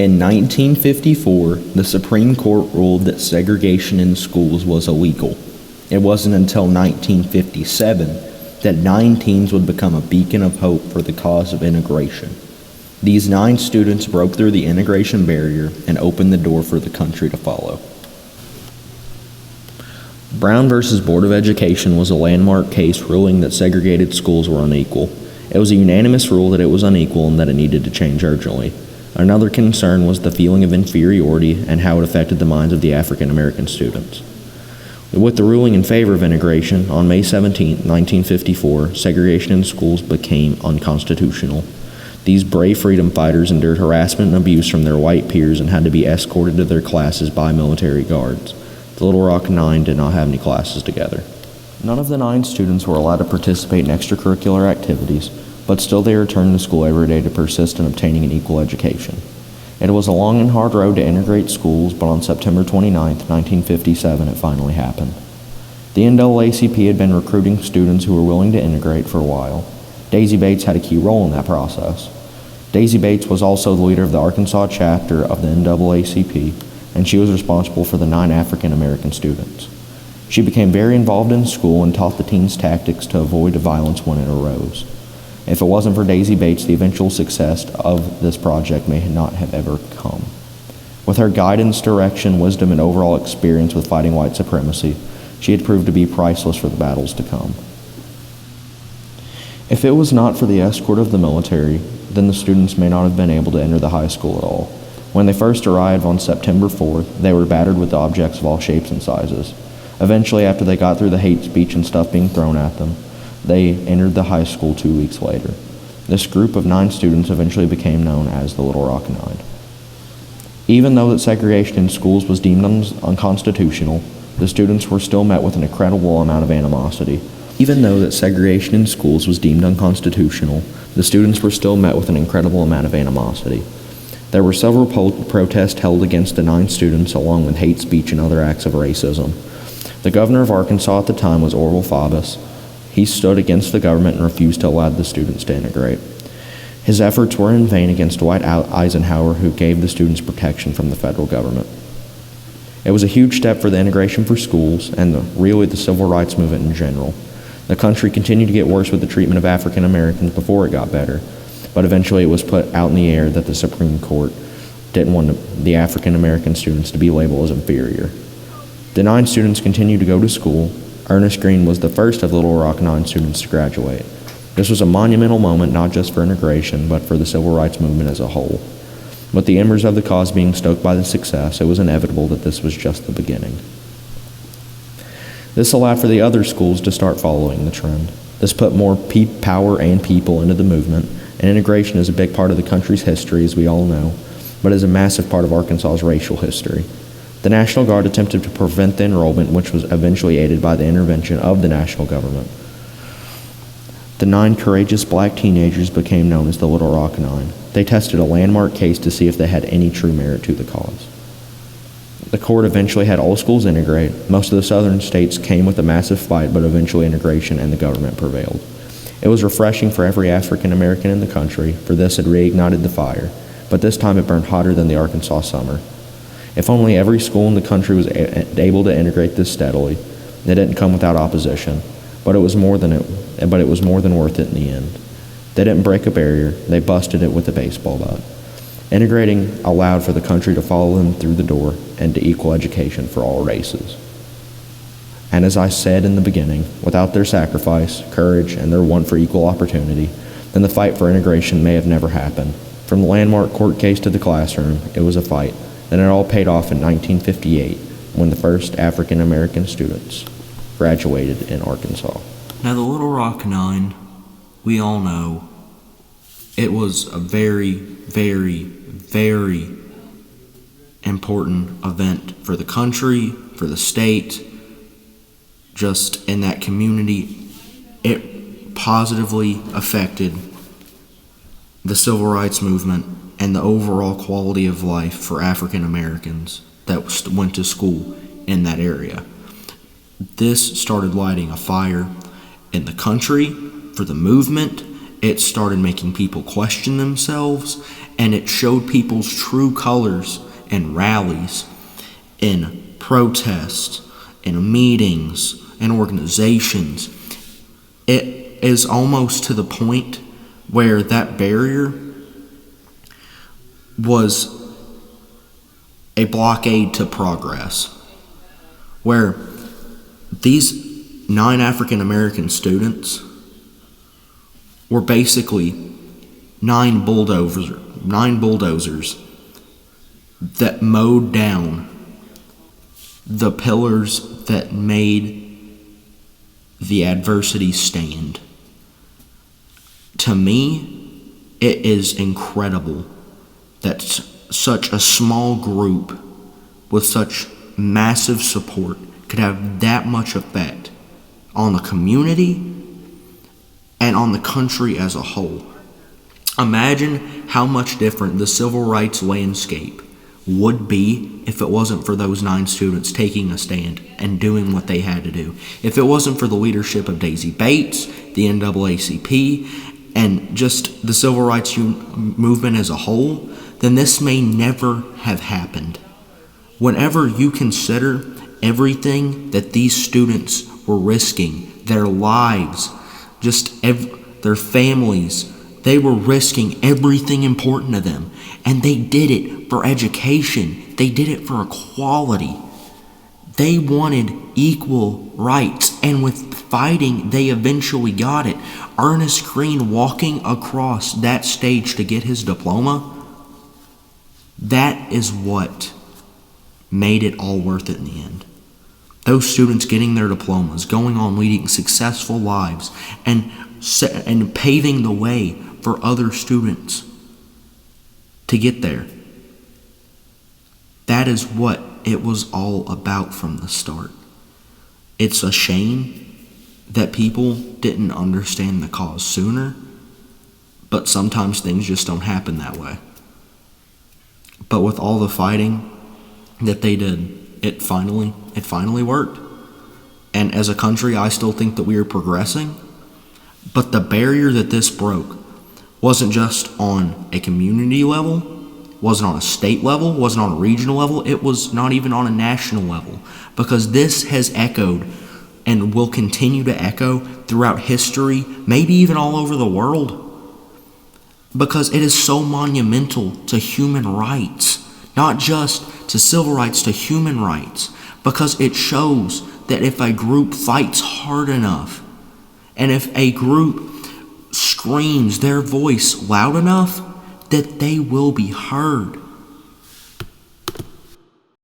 In 1954, the Supreme Court ruled that segregation in schools was illegal. It wasn't until 1957 that 9 teens would become a beacon of hope for the cause of integration. These 9 students broke through the integration barrier and opened the door for the country to follow. Brown v. Board of Education was a landmark case ruling that segregated schools were unequal. It was a unanimous rule that it was unequal and that it needed to change urgently. Another concern was the feeling of inferiority and how it affected the minds of the African American students. With the ruling in favor of integration, on May 17, 1954, segregation in schools became unconstitutional. These brave freedom fighters endured harassment and abuse from their white peers and had to be escorted to their classes by military guards. The Little Rock Nine did not have any classes together. None of the 9 students were allowed to participate in extracurricular activities, but still they returned to school every day to persist in obtaining an equal education. It was a long and hard road to integrate schools, but on September 29, 1957, it finally happened. The NAACP had been recruiting students who were willing to integrate for a while. Daisy Bates had a key role in that process. Daisy Bates was also the leader of the Arkansas chapter of the NAACP, and she was responsible for the 9 African American students. She became very involved in school and taught the teens tactics to avoid violence when it arose. If it wasn't for Daisy Bates, the eventual success of this project may not have ever come. With her guidance, direction, wisdom, and overall experience with fighting white supremacy, she had proved to be priceless for the battles to come. If it was not for the escort of the military, then the students may not have been able to enter the high school at all. When they first arrived on September 4th, they were battered with objects of all shapes and sizes. Eventually, after they got through the hate speech and stuff being thrown at them, they entered the high school 2 weeks later. This group of 9 students eventually became known as the Little Rock Nine. Even though that segregation in schools was deemed unconstitutional, the students were still met with an incredible amount of animosity. Even though that segregation in schools was deemed unconstitutional, the students were still met with an incredible amount of animosity. There were several protests held against the 9 students, along with hate speech and other acts of racism. The governor of Arkansas at the time was Orville Faubus. He stood against the government and refused to allow the students to integrate. His efforts were in vain against Dwight Eisenhower, who gave the students protection from the federal government. It was a huge step for the integration for schools and really the civil rights movement in general. The country continued to get worse with the treatment of African Americans before it got better, but eventually it was put out in the air that the Supreme Court didn't want the African American students to be labeled as inferior. The 9 students continued to go to school. Ernest Green was the first of the Little Rock Nine students to graduate. This was a monumental moment not just for integration, but for the civil rights movement as a whole. With the embers of the cause being stoked by the success, it was inevitable that this was just the beginning. This allowed for the other schools to start following the trend. This put more power and people into the movement, and integration is a big part of the country's history, as we all know, but is a massive part of Arkansas's racial history. The National Guard attempted to prevent the enrollment, which was eventually aided by the intervention of the national government. The 9 courageous black teenagers became known as the Little Rock Nine. They tested a landmark case to see if they had any true merit to the cause. The court eventually had all schools integrate. Most of the southern states came with a massive fight, but eventually integration and the government prevailed. It was refreshing for every African American in the country, for this had reignited the fire, but this time it burned hotter than the Arkansas summer. If only every school in the country was able to integrate this steadily. It didn't come without opposition, but it was more than worth it in the end. They didn't break a barrier, they busted it with a baseball bat. Integrating allowed for the country to follow them through the door and to equal education for all races. And as I said in the beginning, without their sacrifice, courage, and their want for equal opportunity, then the fight for integration may have never happened. From the landmark court case to the classroom, it was a fight. Then it all paid off in 1958 when the first African American students graduated in Arkansas. Now the Little Rock Nine, we all know, it was a very, very, very important event for the country, for the state, just in that community. It positively affected the civil rights movement and the overall quality of life for African Americans that went to school in that area. This started lighting a fire in the country for the movement. It started making people question themselves, and it showed people's true colors in rallies, in protests, in meetings, in organizations. It is almost to the point where that barrier was a blockade to progress, where these 9 African American students were basically 9 bulldozers that mowed down the pillars that made the adversity stand. To me, it is incredible that such a small group with such massive support could have that much effect on the community and on the country as a whole. Imagine how much different the civil rights landscape would be if it wasn't for those 9 students taking a stand and doing what they had to do. If it wasn't for the leadership of Daisy Bates, the NAACP, and just the civil rights movement as a whole, then this may never have happened. Whenever you consider everything that these students were risking, their lives, their families, they were risking everything important to them. And they did it for education. They did it for equality. They wanted equal rights. And with fighting, they eventually got it. Ernest Green walking across that stage to get his diploma, that is what made it all worth it in the end. Those students getting their diplomas, going on leading successful lives, and paving the way for other students to get there. That is what it was all about from the start. It's a shame that people didn't understand the cause sooner, but sometimes things just don't happen that way. But with all the fighting that they did, it finally worked. And as a country, I still think that we are progressing, but the barrier that this broke wasn't just on a community level, wasn't on a state level, wasn't on a regional level, it was not even on a national level, because this has echoed and will continue to echo throughout history, maybe even all over the world, because it is so monumental to human rights, not just to civil rights, to human rights, because it shows that if a group fights hard enough, and if a group screams their voice loud enough, that they will be heard.